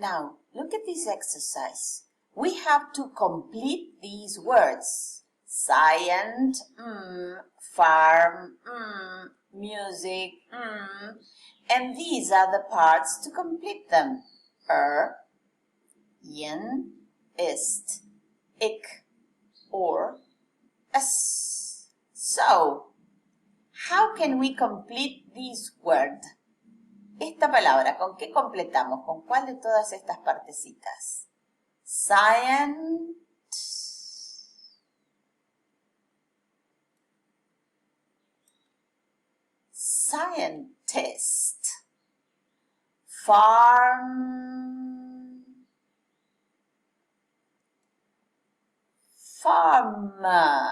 Now, look at this exercise. We have to complete these words. Science, farm, music, and these are the parts to complete them. Yin, ist, ik, or s. So, how can we complete this word? Esta palabra, ¿con qué completamos? ¿Con cuál de todas estas partecitas? Science, scientist, farm, farmer,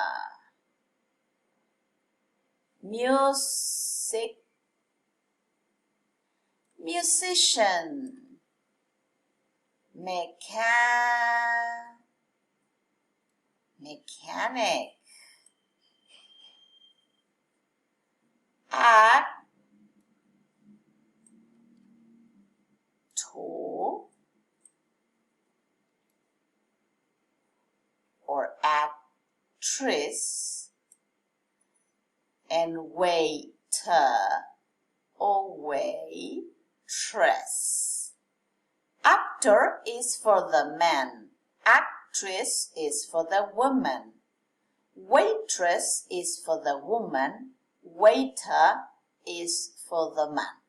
music, musician, mechanic, actor, or actress, and waiter or waitress. Actor is for the man. Actress is for the woman. Waitress is for the woman. Waiter is for the man.